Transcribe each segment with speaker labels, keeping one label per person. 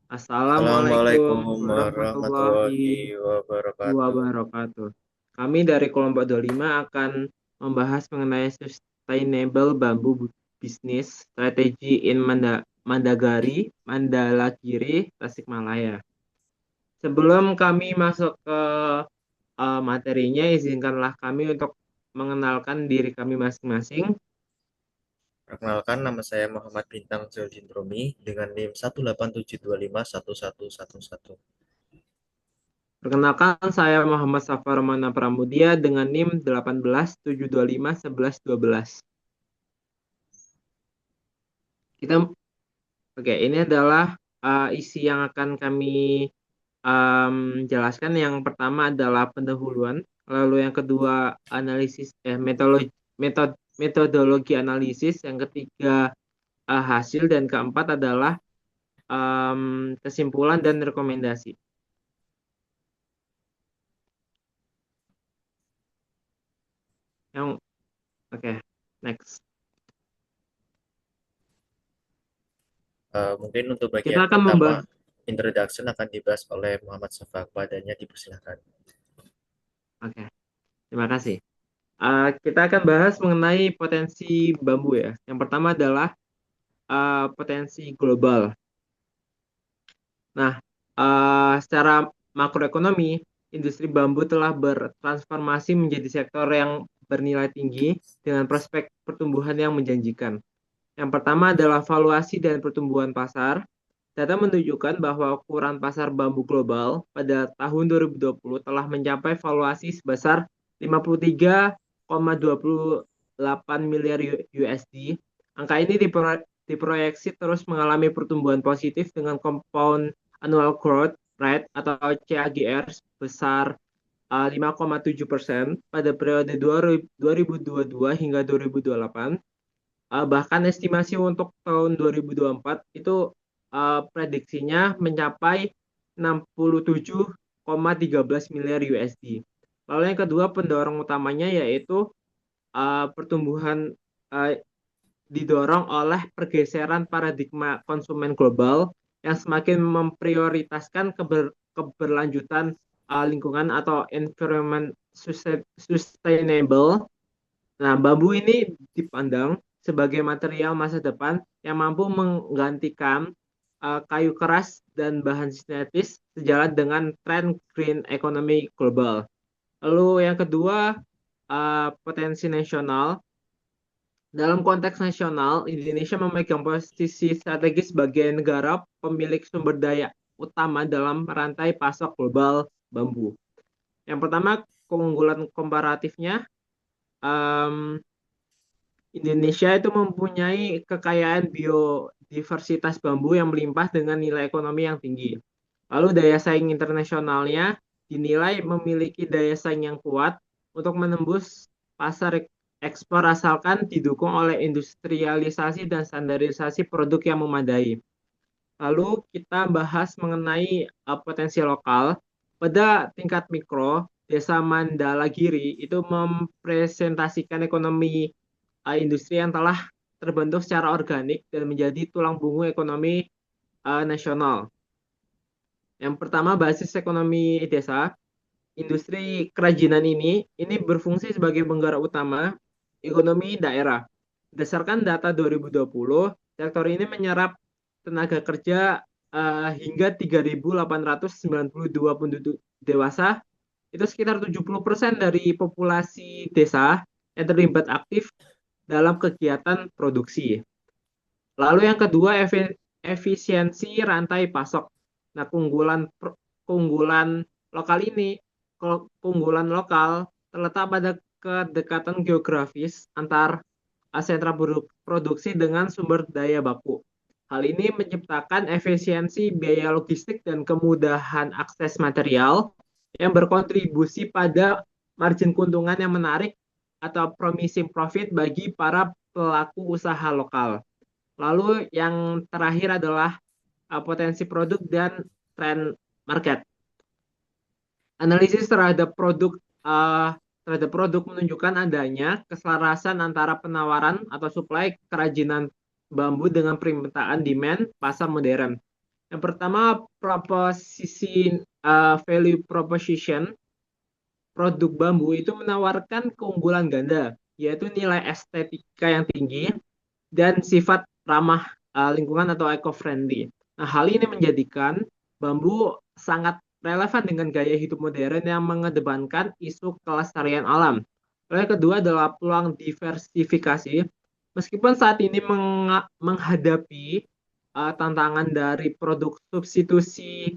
Speaker 1: Assalamualaikum
Speaker 2: Assalamualaikum warahmatullahi
Speaker 1: warahmatullahi wabarakatuh.
Speaker 2: wabarakatuh. Kami dari kelompok 25 akan membahas mengenai sustainable bamboo business strategi in Mandagari, Mandalagiri, Tasikmalaya. Sebelum kami masuk ke materinya, izinkanlah kami untuk mengenalkan diri kami masing-masing.
Speaker 1: Perkenalkan, nama saya Muhammad Bintang Zoldin Romi dengan NIM 187251111.
Speaker 2: Perkenalkan, saya Muhammad Safar Mana Pramudia dengan NIM 187251112. Kita Oke, ini adalah isi yang akan kami jelaskan. Yang pertama adalah pendahuluan, lalu yang kedua metodologi analisis, yang ketiga hasil, dan keempat adalah kesimpulan dan rekomendasi. Yang oke, next.
Speaker 1: Mungkin untuk
Speaker 2: Kita
Speaker 1: bagian
Speaker 2: akan
Speaker 1: pertama,
Speaker 2: membahas.
Speaker 1: introduction akan dibahas oleh Muhammad Safa. Kepadanya dipersilakan.
Speaker 2: Oke, terima kasih. Kita akan bahas mengenai potensi bambu ya. Yang pertama adalah potensi global. Nah, secara makroekonomi, industri bambu telah bertransformasi menjadi sektor yang bernilai tinggi dengan prospek pertumbuhan yang menjanjikan. Yang pertama adalah valuasi dan pertumbuhan pasar. Data menunjukkan bahwa ukuran pasar bambu global pada tahun 2020 telah mencapai valuasi sebesar 53,28 miliar USD. Angka ini diproyeksi terus mengalami pertumbuhan positif dengan compound annual growth rate atau CAGR sebesar 5,7% pada periode 2022 hingga 2028. Bahkan estimasi untuk tahun 2024 itu prediksinya mencapai 67,13 miliar USD. Lalu yang kedua pendorong utamanya yaitu pertumbuhan uh, didorong oleh pergeseran paradigma konsumen global yang semakin memprioritaskan keberlanjutan lingkungan atau environment sustainable. Nah, bambu ini dipandang sebagai material masa depan yang mampu menggantikan kayu keras dan bahan sintetis sejalan dengan tren green economy global. Lalu yang kedua, potensi nasional. Dalam konteks nasional, Indonesia memegang posisi strategis sebagai negara pemilik sumber daya utama dalam rantai pasok global bambu. Yang pertama, keunggulan komparatifnya, um, Indonesia itu mempunyai kekayaan biodiversitas bambu yang melimpah dengan nilai ekonomi yang tinggi. Lalu daya saing internasionalnya dinilai memiliki daya saing yang kuat untuk menembus pasar ekspor asalkan didukung oleh industrialisasi dan standarisasi produk yang memadai. Lalu kita bahas mengenai potensi lokal. Pada tingkat mikro, Desa Mandalagiri itu mempresentasikan ekonomi industri yang telah terbentuk secara organik dan menjadi tulang punggung ekonomi nasional. Yang pertama, basis ekonomi desa. Industri kerajinan ini berfungsi sebagai penggerak utama ekonomi daerah. Berdasarkan data 2020, sektor ini menyerap tenaga kerja hingga 3.892 penduduk dewasa, itu sekitar 70% dari populasi desa yang terlibat aktif dalam kegiatan produksi. Lalu yang kedua, efisiensi rantai pasok. Nah, keunggulan lokal ini, keunggulan lokal terletak pada kedekatan geografis antar sentra produksi dengan sumber daya baku. Hal ini menciptakan efisiensi biaya logistik dan kemudahan akses material yang berkontribusi pada margin keuntungan yang menarik atau promising profit bagi para pelaku usaha lokal. Lalu yang terakhir adalah potensi produk dan tren market. Analisis terhadap produk menunjukkan adanya keselarasan antara penawaran atau supply kerajinan bambu dengan permintaan demand pasar modern. Yang pertama, proposisi value proposition. Produk bambu itu menawarkan keunggulan ganda, yaitu nilai estetika yang tinggi dan sifat ramah lingkungan atau eco-friendly. Nah, hal ini menjadikan bambu sangat relevan dengan gaya hidup modern yang mengedepankan isu kelestarian alam. Lalu yang kedua adalah peluang diversifikasi. Meskipun saat ini menghadapi tantangan dari produk substitusi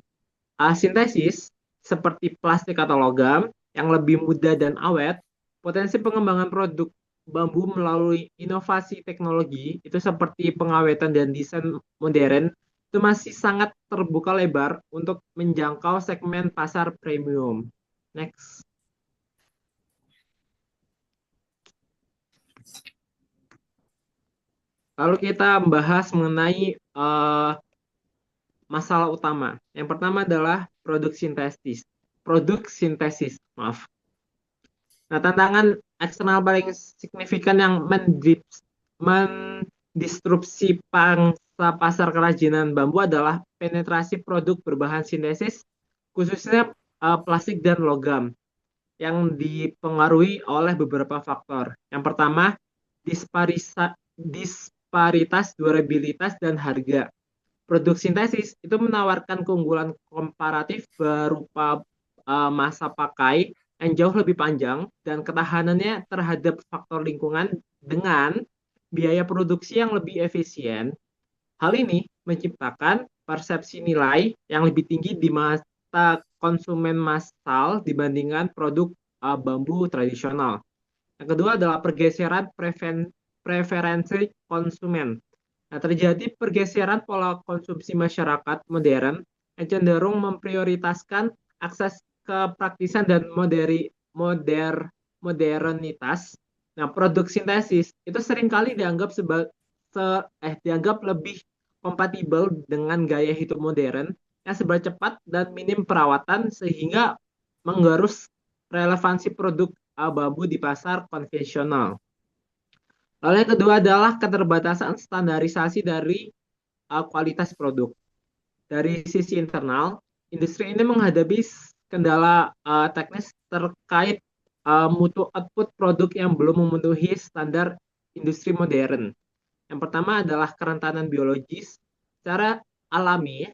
Speaker 2: sintesis seperti plastik atau logam yang lebih mudah dan awet, potensi pengembangan produk bambu melalui inovasi teknologi itu seperti pengawetan dan desain modern itu masih sangat terbuka lebar untuk menjangkau segmen pasar premium. Next. Lalu kita membahas mengenai masalah utama. Yang pertama adalah produk sintesis. Produk sintesis, maaf. Nah, tantangan eksternal paling signifikan yang mendisrupsi pangsa pasar kerajinan bambu adalah penetrasi produk berbahan sintesis, khususnya plastik dan logam, yang dipengaruhi oleh beberapa faktor. Yang pertama, disparitas durabilitas dan harga. Produk sintesis itu menawarkan keunggulan komparatif berupa masa pakai yang jauh lebih panjang dan ketahanannya terhadap faktor lingkungan dengan biaya produksi yang lebih efisien. Hal ini menciptakan persepsi nilai yang lebih tinggi di mata konsumen massal dibandingkan produk bambu tradisional. Yang kedua adalah pergeseran preferensi konsumen. Nah, terjadi pergeseran pola konsumsi masyarakat modern yang cenderung memprioritaskan akses kepraktisan dan modernitas. Nah, produk sintesis itu seringkali dianggap lebih kompatibel dengan gaya hidup modern yang serba cepat dan minim perawatan sehingga menggerus relevansi produk bambu di pasar konvensional. Lalu yang kedua adalah keterbatasan standarisasi dari kualitas produk. Dari sisi internal, industri ini menghadapi kendala teknis terkait mutu output produk yang belum memenuhi standar industri modern. Yang pertama adalah kerentanan biologis. Secara alami,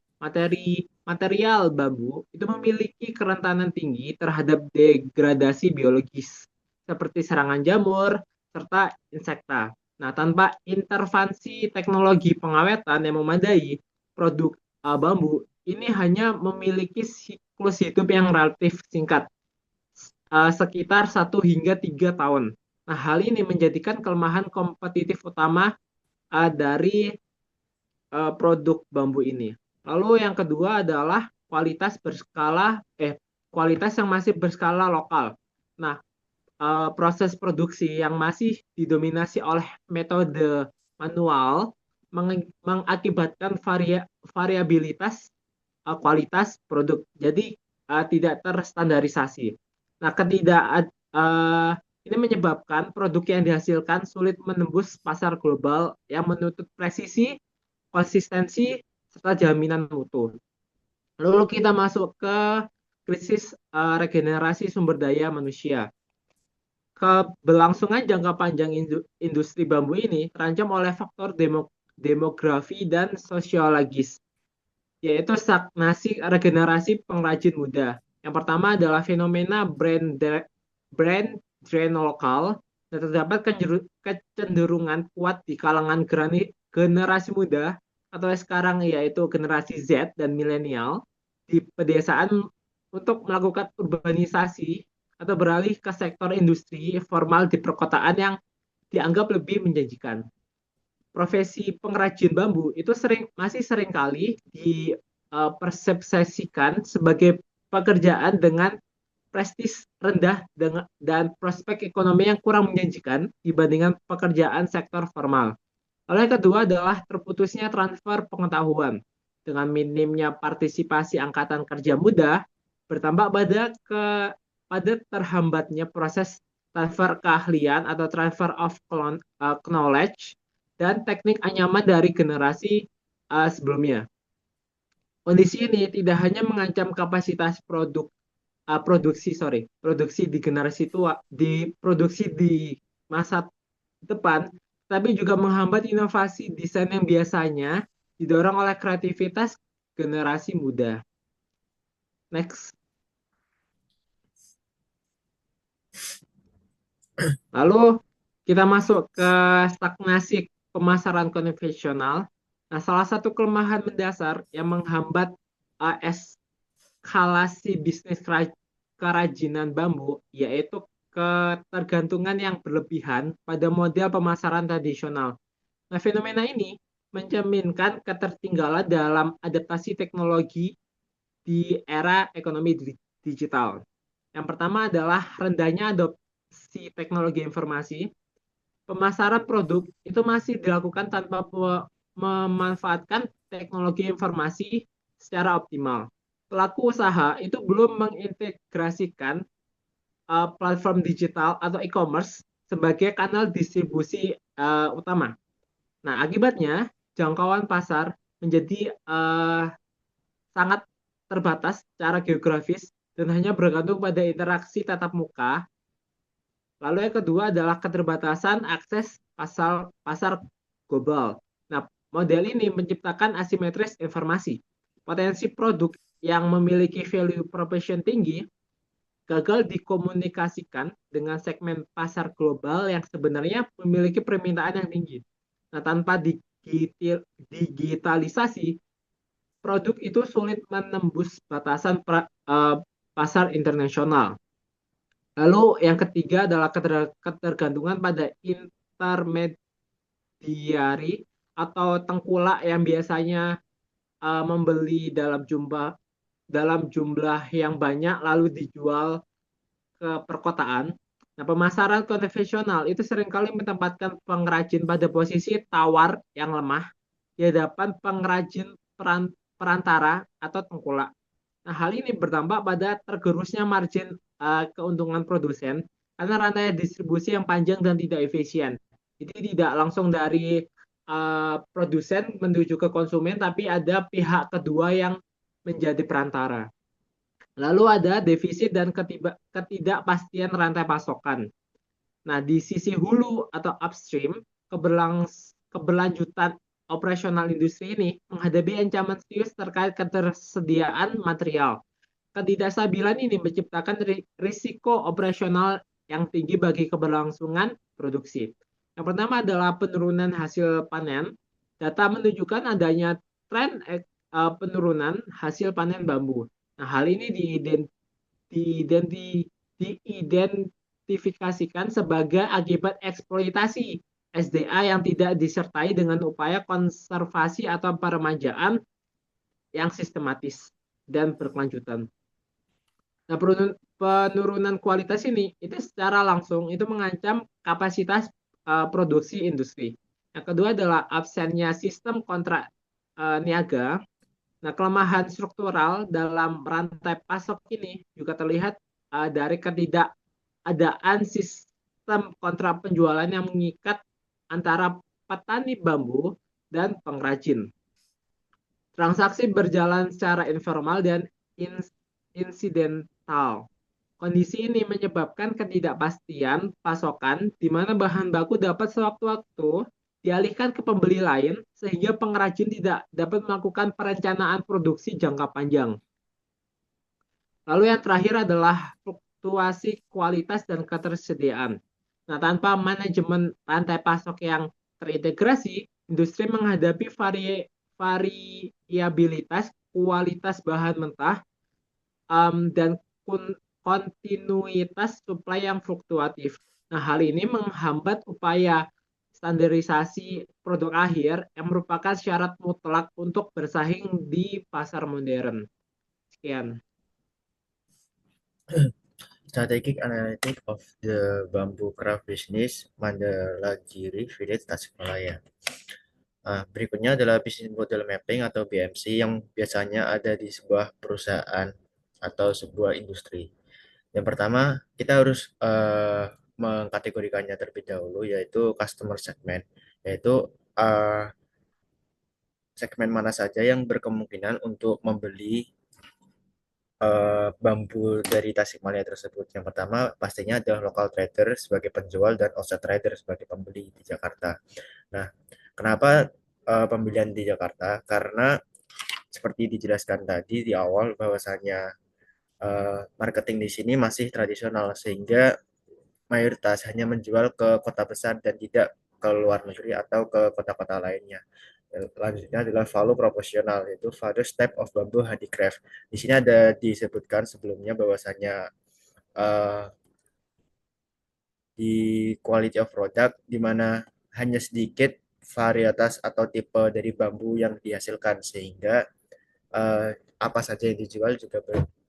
Speaker 2: material bambu itu memiliki kerentanan tinggi terhadap degradasi biologis, seperti serangan jamur, serta insekta. Nah, tanpa intervensi teknologi pengawetan yang memadai, produk bambu ini hanya memiliki siklus hidup yang relatif singkat, sekitar 1 hingga 3 tahun. Nah, hal ini menjadikan kelemahan kompetitif utama dari produk bambu ini. Lalu yang kedua adalah kualitas yang masih berskala lokal. Nah, proses produksi yang masih didominasi oleh metode manual mengakibatkan variabilitas kualitas produk. Jadi tidak terstandarisasi. Nah, ini menyebabkan produk yang dihasilkan sulit menembus pasar global yang menuntut presisi, konsistensi, serta jaminan mutu. Lalu kita masuk ke krisis regenerasi sumber daya manusia. Keberlangsungan jangka panjang industri bambu ini terancam oleh faktor demografi dan sosiologis, yaitu stagnasi regenerasi pengrajin muda. Yang pertama adalah fenomena brand drain lokal, dan terdapat kecenderungan kuat di kalangan generasi muda atau sekarang yaitu generasi Z dan milenial di pedesaan untuk melakukan urbanisasi atau beralih ke sektor industri formal di perkotaan yang dianggap lebih menjanjikan. Profesi pengrajin bambu itu masih sering kali dipersepsikan sebagai pekerjaan dengan prestis rendah dan prospek ekonomi yang kurang menjanjikan dibandingkan pekerjaan sektor formal. Lalu yang kedua adalah terputusnya transfer pengetahuan. Dengan minimnya partisipasi angkatan kerja muda, bertambah pada terhambatnya proses transfer keahlian atau transfer of knowledge dan teknik anyaman dari generasi sebelumnya. Kondisi ini tidak hanya mengancam kapasitas produksi di generasi tua, di produksi di masa depan, tapi juga menghambat inovasi desain yang biasanya didorong oleh kreativitas generasi muda. Next. Lalu kita masuk ke stagnasi pemasaran konvensional. Nah, salah satu kelemahan mendasar yang menghambat eskalasi bisnis kerajinan bambu yaitu ketergantungan yang berlebihan pada model pemasaran tradisional. Nah, fenomena ini mencerminkan ketertinggalan dalam adaptasi teknologi di era ekonomi digital. Yang pertama adalah rendahnya adopsi teknologi informasi. Pemasaran produk itu masih dilakukan tanpa memanfaatkan teknologi informasi secara optimal. Pelaku usaha itu belum mengintegrasikan platform digital atau e-commerce sebagai kanal distribusi utama. Nah, akibatnya jangkauan pasar menjadi sangat terbatas secara geografis dan hanya bergantung pada interaksi tatap muka. Lalu yang kedua adalah keterbatasan akses pasar pasar global. Nah, model ini menciptakan asimetris informasi. Potensi produk yang memiliki value proposition tinggi gagal dikomunikasikan dengan segmen pasar global yang sebenarnya memiliki permintaan yang tinggi. Nah, tanpa digitalisasi, produk itu sulit menembus batasan pasar internasional. Lalu yang ketiga adalah ketergantungan pada intermediari atau tengkulak yang biasanya membeli dalam jumlah yang banyak lalu dijual ke perkotaan. Nah, pemasaran konvensional itu seringkali menempatkan pengrajin pada posisi tawar yang lemah di hadapan pengrajin perantara atau tengkulak. Nah, hal ini berdampak pada tergerusnya margin keuntungan produsen karena rantai distribusi yang panjang dan tidak efisien. Jadi tidak langsung dari produsen menuju ke konsumen, tapi ada pihak kedua yang menjadi perantara. Lalu ada defisit dan ketidakpastian rantai pasokan. Nah, di sisi hulu atau upstream, keberlanjutan operasional industri ini menghadapi ancaman serius terkait ketersediaan material. Ketidakstabilan ini menciptakan risiko operasional yang tinggi bagi keberlangsungan produksi. Yang pertama adalah penurunan hasil panen. Data menunjukkan adanya tren penurunan hasil panen bambu. Nah, hal ini diidentifikasikan sebagai akibat eksploitasi SDA yang tidak disertai dengan upaya konservasi atau peremajaan yang sistematis dan berkelanjutan. Nah, penurunan kualitas ini itu secara langsung itu mengancam kapasitas produksi industri. Yang kedua adalah absennya sistem kontrak niaga. Nah, kelemahan struktural dalam rantai pasok ini juga terlihat dari ketidakadaan sistem kontrak penjualan yang mengikat antara petani bambu dan pengrajin. Transaksi berjalan secara informal dan insidental. Kondisi ini menyebabkan ketidakpastian pasokan di mana bahan baku dapat sewaktu-waktu dialihkan ke pembeli lain sehingga pengrajin tidak dapat melakukan perencanaan produksi jangka panjang. Lalu yang terakhir adalah fluktuasi kualitas dan ketersediaan. Nah, tanpa manajemen rantai pasok yang terintegrasi, industri menghadapi variabilitas kualitas bahan mentah dan kontinuitas suplai yang fluktuatif. Nah, hal ini menghambat upaya standarisasi produk akhir yang merupakan syarat mutlak untuk bersaing di pasar modern. Sekian.
Speaker 1: Strategic Analytic of the Bamboo Craft Business, Mandalagiri Village, Tasikmalaya. Berikutnya adalah Business Model Mapping atau BMC yang biasanya ada di sebuah perusahaan atau sebuah industri. Yang pertama, kita harus mengkategorikannya terlebih dahulu, yaitu customer segment, yaitu uh, segmen mana saja yang berkemungkinan untuk membeli bambu dari Tasikmalaya tersebut. Yang pertama pastinya adalah local trader sebagai penjual dan outside trader sebagai pembeli di Jakarta. Nah, kenapa pembelian di Jakarta? Karena seperti dijelaskan tadi di awal bahwasanya marketing di sini masih tradisional sehingga mayoritas hanya menjual ke kota besar dan tidak ke luar negeri atau ke kota-kota lainnya. Selanjutnya adalah value proporsional, yaitu various type of bamboo handicraft. Di sini ada disebutkan sebelumnya bahwasanya uh, di quality of product di mana hanya sedikit varietas atau tipe dari bambu yang dihasilkan sehingga uh, apa saja yang dijual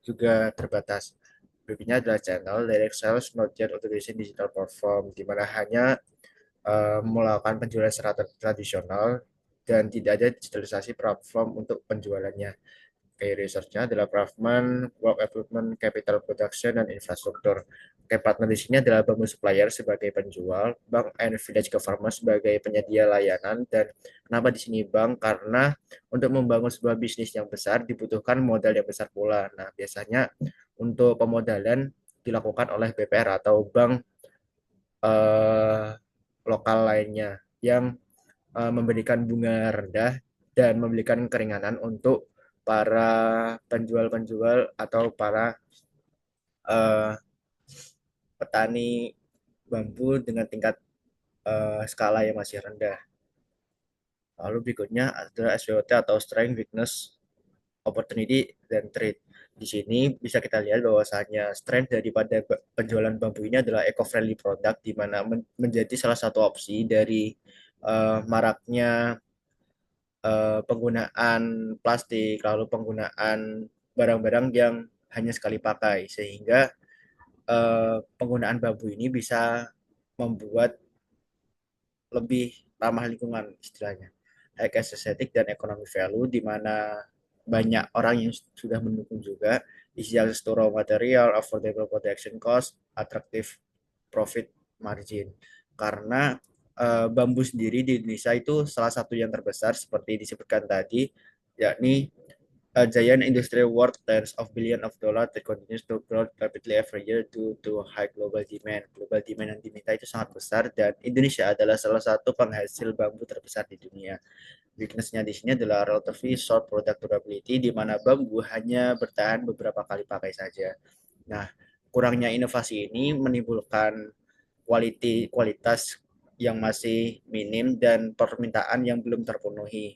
Speaker 1: juga terbatas. Berikutnya adalah channel direct sales, not yet automation digital platform, di mana hanya melakukan penjualan secara tradisional dan tidak ada digitalisasi platform untuk penjualannya. Key research-nya adalah Craftsman, Work Equipment, Capital Production, dan Infrastruktur. Key partner di sini adalah Bamboo Supplier sebagai penjual, Bank and Village Government sebagai penyedia layanan, dan kenapa di sini bank? Karena untuk membangun sebuah bisnis yang besar dibutuhkan modal yang besar pula. Nah, biasanya untuk pemodalan dilakukan oleh BPR atau bank eh, lokal lainnya yang memberikan bunga rendah dan memberikan keringanan untuk para penjual-penjual atau para uh, petani bambu dengan tingkat skala yang masih rendah. Lalu berikutnya adalah SWOT atau Strength, Weakness, Opportunity, dan Trade. Di sini bisa kita lihat bahwasanya strength daripada penjualan bambu ini adalah eco-friendly product, di mana menjadi salah satu opsi dari maraknya penggunaan plastik, lalu penggunaan barang-barang yang hanya sekali pakai, sehingga penggunaan bambu ini bisa membuat lebih ramah lingkungan istilahnya. High aesthetic dan economic value, di mana banyak orang yang sudah mendukung juga, easy access to raw material, affordable production cost, attractive profit margin. Karena bambu sendiri di Indonesia itu salah satu yang terbesar seperti disebutkan tadi, yakni a giant industry worth tens of billion of dollars that continues to grow rapidly every year due to high global demand. Global demand yang diminta itu sangat besar dan Indonesia adalah salah satu penghasil bambu terbesar di dunia. Weakness-nya di sini adalah relatively short product durability, di mana bambu hanya bertahan beberapa kali pakai saja. Nah, kurangnya inovasi ini menimbulkan kualitas yang masih minim dan permintaan yang belum terpenuhi.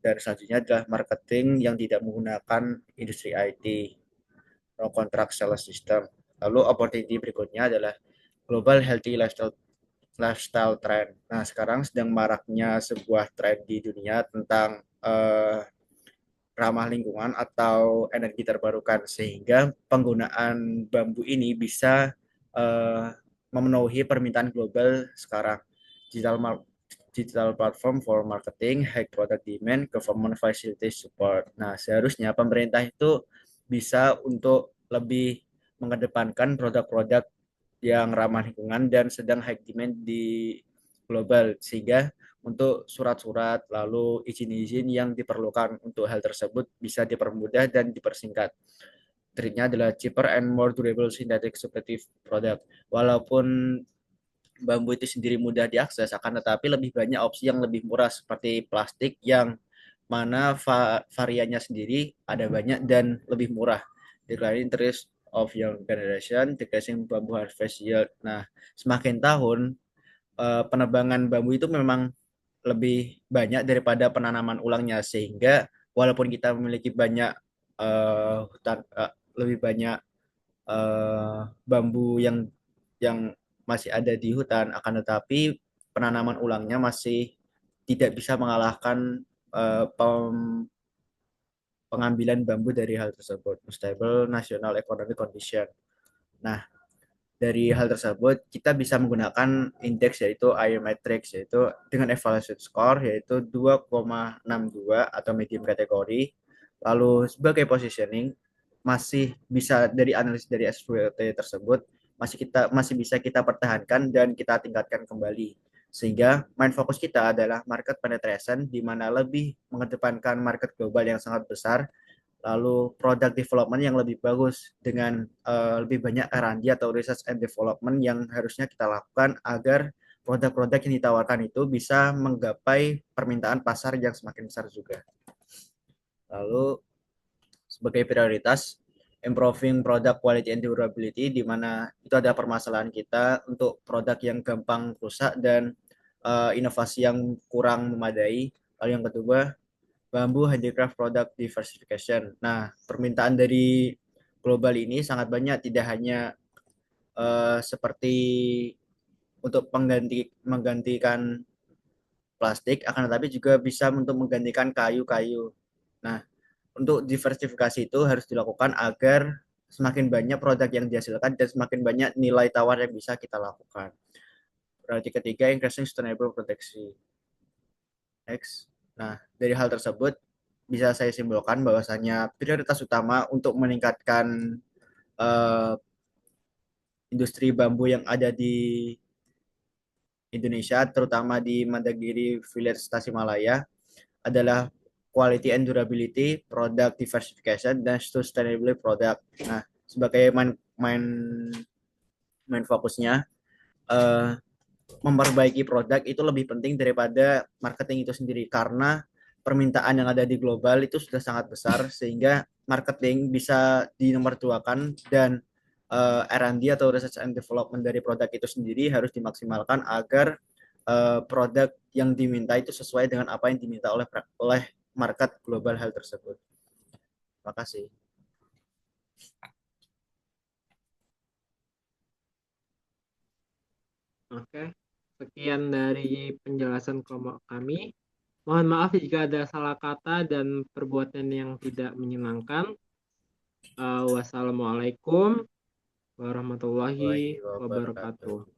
Speaker 1: Dan selanjutnya adalah marketing yang tidak menggunakan industri IT, no contract sales system. Lalu opportunity berikutnya adalah global healthy lifestyle trend. Nah, sekarang sedang maraknya sebuah tren di dunia tentang ramah lingkungan atau energi terbarukan, sehingga penggunaan bambu ini bisa uh, memenuhi permintaan global sekarang. Digital digital platform for marketing, high product demand, government facility support. Nah, seharusnya pemerintah itu bisa untuk lebih mengedepankan produk-produk yang ramah lingkungan dan sedang high demand di global, sehingga untuk surat-surat lalu izin-izin yang diperlukan untuk hal tersebut bisa dipermudah dan dipersingkat. Triknya adalah cheaper and more durable synthetic suppletive product. Walaupun bambu itu sendiri mudah diakses, akan tetapi lebih banyak opsi yang lebih murah seperti plastik yang mana variannya sendiri ada banyak dan lebih murah. Declaring interest of young generation, decreasing bamboo harvest yield. Nah, semakin tahun penebangan bambu itu memang lebih banyak daripada penanaman ulangnya, sehingga walaupun kita memiliki banyak hutan, lebih banyak bambu yang masih ada di hutan, akan tetapi penanaman ulangnya masih tidak bisa mengalahkan pengambilan bambu dari hal tersebut. Stable national economic condition. Nah, dari hal tersebut kita bisa menggunakan indeks yaitu IR matrix, yaitu dengan evaluation score yaitu 2,62 atau medium kategori. Lalu sebagai positioning masih bisa dari analisis dari SWOT tersebut masih bisa kita pertahankan dan kita tingkatkan kembali, Sehingga main fokus kita adalah market penetration, di mana lebih mengedepankan market global yang sangat besar, lalu product development yang lebih bagus dengan lebih banyak R&D atau research and development yang harusnya kita lakukan agar produk-produk yang ditawarkan itu bisa menggapai permintaan pasar yang semakin besar juga. Lalu sebagai prioritas improving product quality and durability, di mana itu ada permasalahan kita untuk produk yang gampang rusak dan inovasi yang kurang memadai. Lalu yang kedua, bambu handicraft product diversification. Nah, permintaan dari global ini sangat banyak, tidak hanya seperti untuk menggantikan plastik, akan tetapi juga bisa untuk menggantikan kayu-kayu. Nah, untuk diversifikasi itu harus dilakukan agar semakin banyak produk yang dihasilkan dan semakin banyak nilai tawar yang bisa kita lakukan. Berarti ketiga, increasing sustainable protection. Next. Nah, dari hal tersebut bisa saya simpulkan bahwasanya prioritas utama untuk meningkatkan uh, industri bambu yang ada di Indonesia, terutama di Mandagiri Village Tasikmalaya, adalah quality and durability, product diversification, dan sustainability product. Nah, sebagai main fokusnya, uh, memperbaiki produk itu lebih penting daripada marketing itu sendiri, karena permintaan yang ada di global itu sudah sangat besar sehingga marketing bisa dinomorduakan, dan R&D atau research and development dari produk itu sendiri harus dimaksimalkan agar produk yang diminta itu sesuai dengan apa yang diminta oleh market global hal tersebut. Terima kasih.
Speaker 2: Oke, sekian dari penjelasan kami. Mohon maaf jika ada salah kata dan perbuatan yang tidak menyenangkan. Wassalamualaikum warahmatullahi
Speaker 1: Warahmatullahi wabarakatuh.
Speaker 2: wabarakatuh.